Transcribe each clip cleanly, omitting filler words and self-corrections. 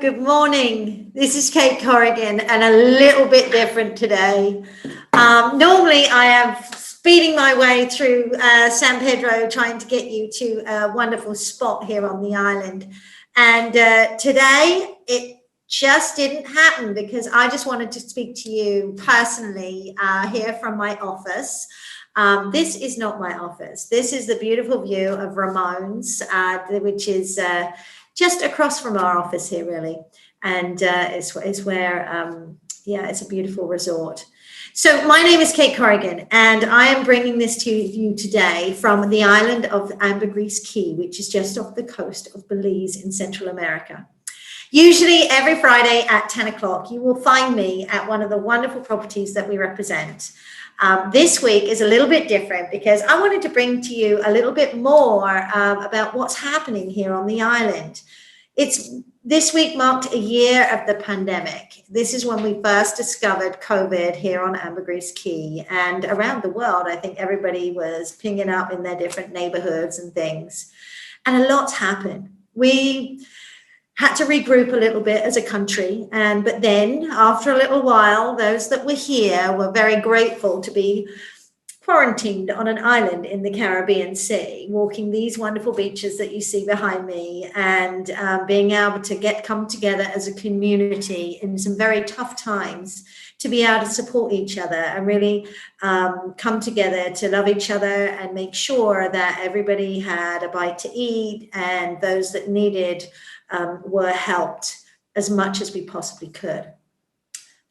good morning. This is Kate Corrigan and a little bit different today. Normally I am speeding my way through San Pedro trying to get you to a wonderful spot here on the island. And today it just didn't happen because I just wanted to speak to you personally here from my office. This is not my office. This is the beautiful view of Ramon's, which is just across from our office here, really. And it's where, it's a beautiful resort. So my name is Kate Corrigan, and I am bringing this to you today from the island of Ambergris Caye, which is just off the coast of Belize in Central America. Usually every Friday at 10 o'clock, you will find me at one of the wonderful properties that we represent. This week is a little bit different because I wanted to bring to you a little bit more about what's happening here on the island. This week marked a year of the pandemic. This is when we first discovered COVID here on Ambergris Caye, and around the world, I think everybody was pinging up in their different neighborhoods and things. And a lot's happened. We had to regroup a little bit as a country. But then after a little while, those that were here were very grateful to be quarantined on an island in the Caribbean Sea, walking these wonderful beaches that you see behind me, and being able to come together as a community in some very tough times to be able to support each other and really come together to love each other and make sure that everybody had a bite to eat, and those that needed were helped as much as we possibly could.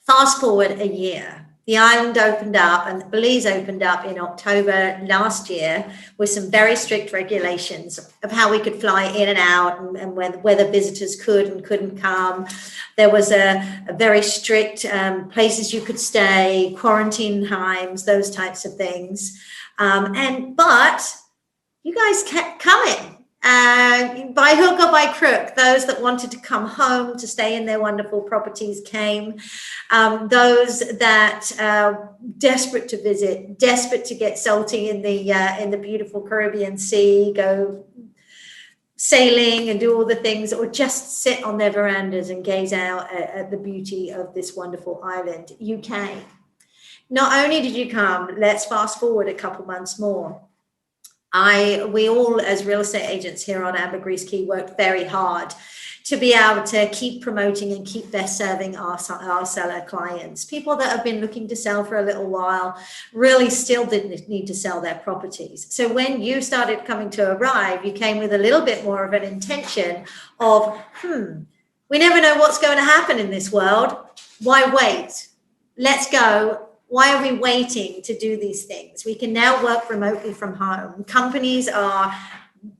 Fast forward a year, the island opened up, and Belize opened up in October last year with some very strict regulations of how we could fly in and out, and whether visitors could and couldn't come. There was a very strict places you could stay, quarantine times, those types of things. But you guys kept coming. By hook or by crook, those that wanted to come home to stay in their wonderful properties came. Those that desperate to visit, desperate to get salty in the beautiful Caribbean Sea, go sailing and do all the things, or just sit on their verandas and gaze out at the beauty of this wonderful island. You came. Not only did you come, let's fast forward a couple months more. We all, as real estate agents here on Ambergris Caye, worked very hard to be able to keep promoting and keep best serving our seller clients. People that have been looking to sell for a little while really still didn't need to sell their properties. So when you started coming to arrive, you came with a little bit more of an intention of, we never know what's going to happen in this world. Why wait? Let's go. Why are we waiting to do these things? We can now work remotely from home. Companies are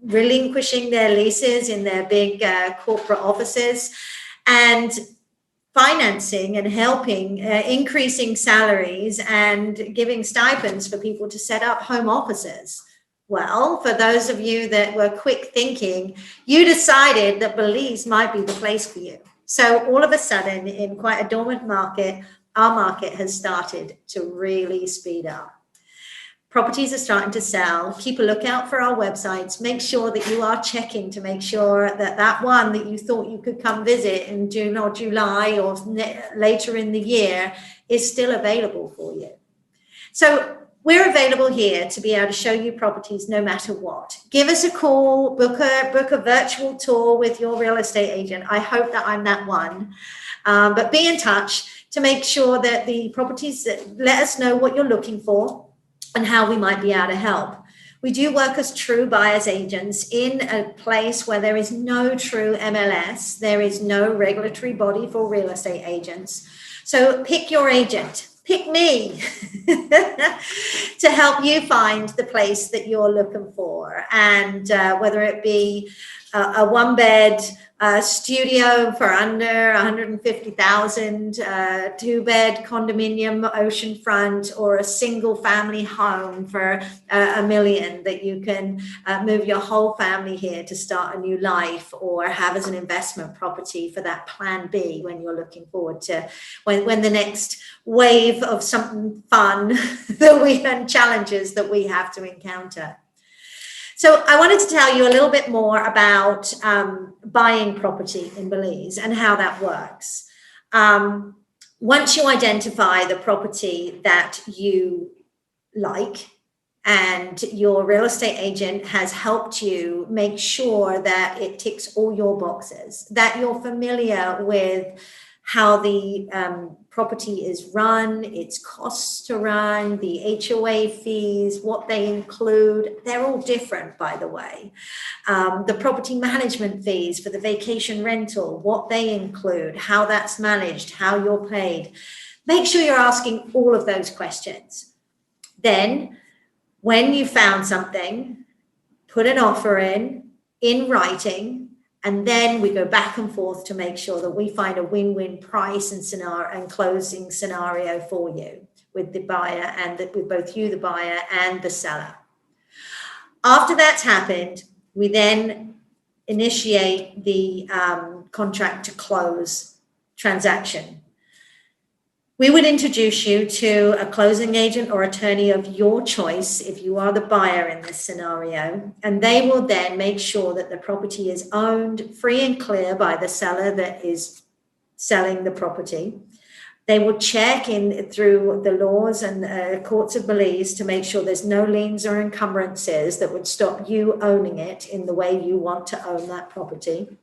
relinquishing their leases in their big corporate offices and financing and helping, increasing salaries and giving stipends for people to set up home offices. Well, for those of you that were quick thinking, you decided that Belize might be the place for you. So all of a sudden, in quite a dormant market, our market has started to really speed up. Properties are starting to sell. Keep a lookout for our websites. Make sure that you are checking to make sure that that one that you thought you could come visit in June or July or later in the year is still available for you. So we're available here to be able to show you properties no matter what. Give us a call, book a virtual tour with your real estate agent. I hope that I'm that one. But be in touch to make sure that the properties, let us know what you're looking for and how we might be able to help. We do work as true buyers agents in a place where there is no true MLS. There is no regulatory body for real estate agents. So pick your agent. Pick me to help you find the place that you're looking for. And whether it be a one-bed studio for under 150,000, two-bed condominium oceanfront, or a single family home for $1 million that you can move your whole family here to start a new life, or have as an investment property for that plan B when you're looking forward to when the next wave of something fun and challenges that we have to encounter. So I wanted to tell you a little bit more about buying property in Belize and how that works. Once you identify the property that you like, and your real estate agent has helped you make sure that it ticks all your boxes, that you're familiar with how the property is run, its costs to run, the HOA fees, what they include. They're all different, by the way. The property management fees for the vacation rental, what they include, how that's managed, how you're paid. Make sure you're asking all of those questions. Then, when you found something, put an offer in writing, and then we go back and forth to make sure that we find a win-win price and scenario and closing scenario for you with the buyer and with both you, the buyer, and the seller. After that's happened, we then initiate the contract to close transaction. We would introduce you to a closing agent or attorney of your choice if you are the buyer in this scenario, and they will then make sure that the property is owned free and clear by the seller that is selling the property. They will check in through the laws and courts of Belize to make sure there's no liens or encumbrances that would stop you owning it in the way you want to own that property.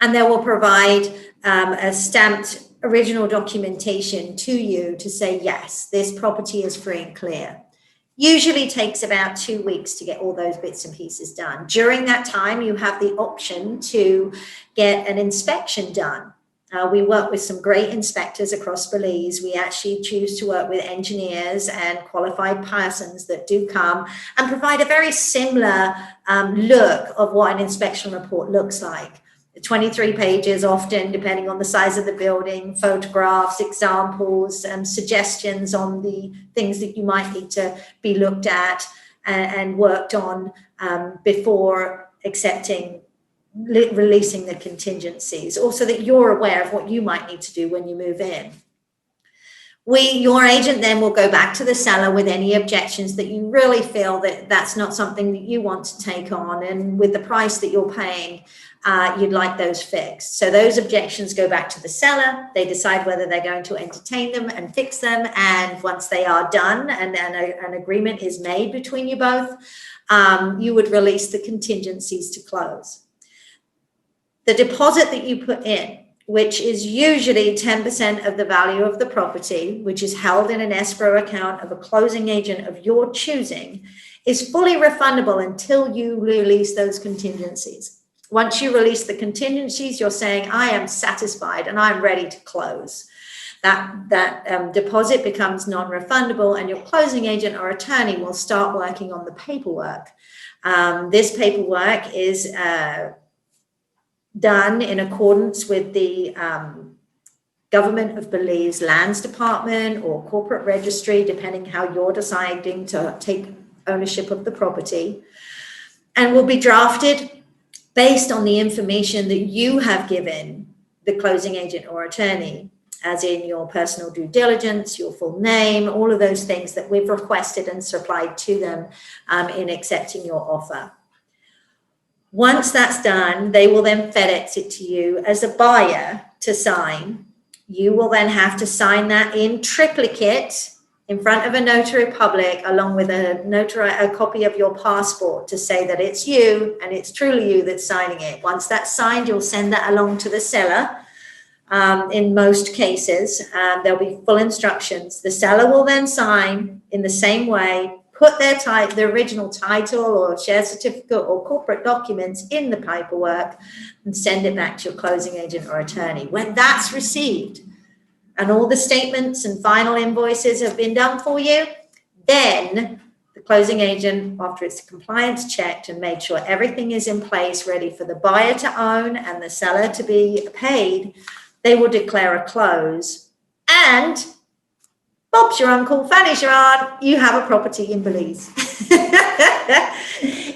And they will provide a stamped original documentation to you to say, yes, this property is free and clear. Usually takes about 2 weeks to get all those bits and pieces done. During that time, you have the option to get an inspection done. We work with some great inspectors across Belize. We actually choose to work with engineers and qualified persons that do come and provide a very similar look of what an inspection report looks like. 23 pages often, depending on the size of the building, photographs, examples, suggestions on the things that you might need to be looked at and worked on before accepting, releasing the contingencies, also that you're aware of what you might need to do when you move in. Your agent then will go back to the seller with any objections that you really feel that that's not something that you want to take on, and with the price that you're paying, you'd like those fixed. So those objections go back to the seller. They decide whether they're going to entertain them and fix them. And once they are done and an agreement is made between you both, you would release the contingencies to close. The deposit that you put in, which is usually 10% of the value of the property, which is held in an escrow account of a closing agent of your choosing, is fully refundable until you release those contingencies. Once you release the contingencies, you're saying, I am satisfied and I'm ready to close. That deposit becomes non-refundable, and your closing agent or attorney will start working on the paperwork. This paperwork is done in accordance with the Government of Belize Lands Department or Corporate Registry, depending how you're deciding to take ownership of the property, and will be drafted based on the information that you have given the closing agent or attorney, as in your personal due diligence, your full name, all of those things that we've requested and supplied to them in accepting your offer. Once that's done, they will then FedEx it to you as a buyer to sign. You will then have to sign that in triplicate in front of a notary public, along with a copy of your passport to say that it's you and it's truly you that's signing it. Once that's signed, you'll send that along to the seller. In most cases, there'll be full instructions. The seller will then sign in the same way, put their original title or share certificate or corporate documents in the paperwork, and send it back to your closing agent or attorney. When that's received and all the statements and final invoices have been done for you, then the closing agent, after it's compliance checked and made sure everything is in place, ready for the buyer to own and the seller to be paid, they will declare a close. And Bob's your uncle, Fanny's your aunt, you have a property in Belize.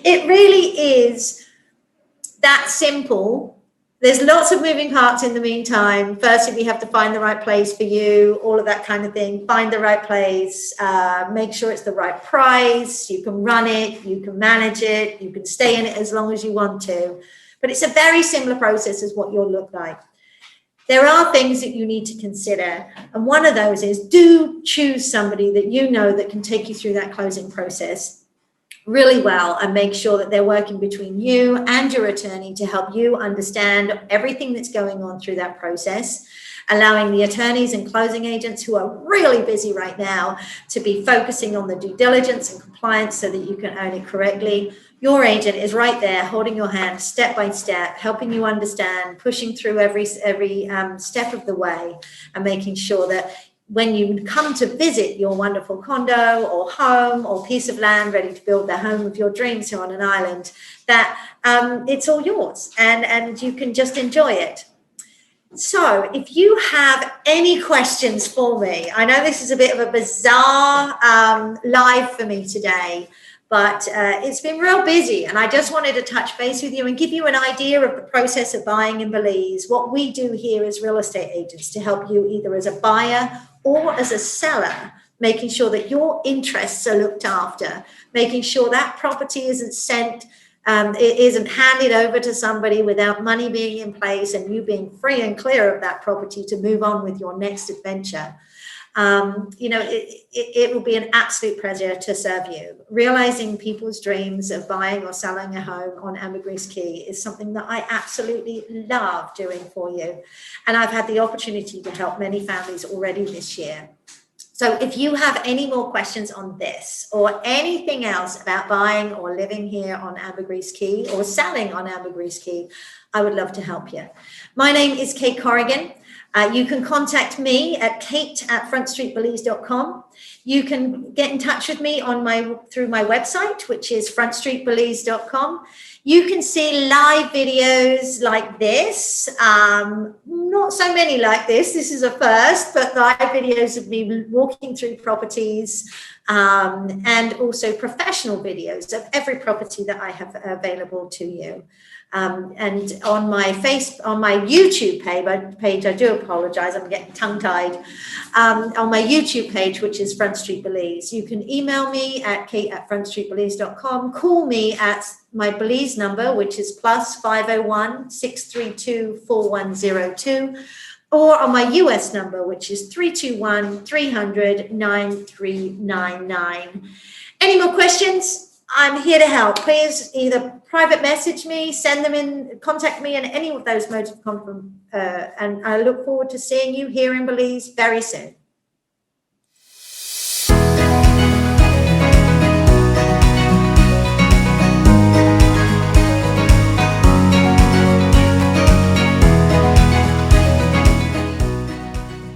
It really is that simple, there's lots of moving parts in the meantime. Firstly, we have to find the right place for you, all of that kind of thing. Find the right place, make sure it's the right price. You can run it, you can manage it, you can stay in it as long as you want to. But it's a very similar process as what you'll look like. There are things that you need to consider. And one of those is, do choose somebody that you know that can take you through that closing process really well, and make sure that they're working between you and your attorney to help you understand everything that's going on through that process, allowing the attorneys and closing agents who are really busy right now to be focusing on the due diligence and compliance so that you can own it correctly. Your agent is right there holding your hand step by step, helping you understand, pushing through every step of the way, and making sure that when you come to visit your wonderful condo or home or piece of land ready to build the home of your dreams here on an island, that it's all yours and you can just enjoy it. So if you have any questions for me, I know this is a bit of a bizarre live for me today, but it's been real busy, and I just wanted to touch base with you and give you an idea of the process of buying in Belize. What we do here as real estate agents to help you either as a buyer or as a seller, making sure that your interests are looked after, making sure that property isn't sent, it isn't handed over to somebody without money being in place and you being free and clear of that property to move on with your next adventure. It will be an absolute pleasure to serve you. Realizing people's dreams of buying or selling a home on Ambergris Caye is something that I absolutely love doing for you. And I've had the opportunity to help many families already this year. So if you have any more questions on this or anything else about buying or living here on Ambergris Caye or selling on Ambergris Caye, I would love to help you. My name is Kate Corrigan. You can contact me at kate@frontstreetbelize.com. You can get in touch with me through my website, which is frontstreetbelize.com. You can see live videos like this. Not so many like this. This is a first, but live videos of me walking through properties, and also professional videos of every property that I have available to you. And on my YouTube page, I do apologize, I'm getting tongue-tied. On my YouTube page, which is Front Street Belize, you can email me at kate@frontstreetbelize.com, call me at my Belize number, which is +501 632 4102, or on my US number, which is 321 300 9399. Any more questions? I'm here to help. Please either private message me, send them in, contact me in any of those modes of contact, and I look forward to seeing you here in Belize very soon.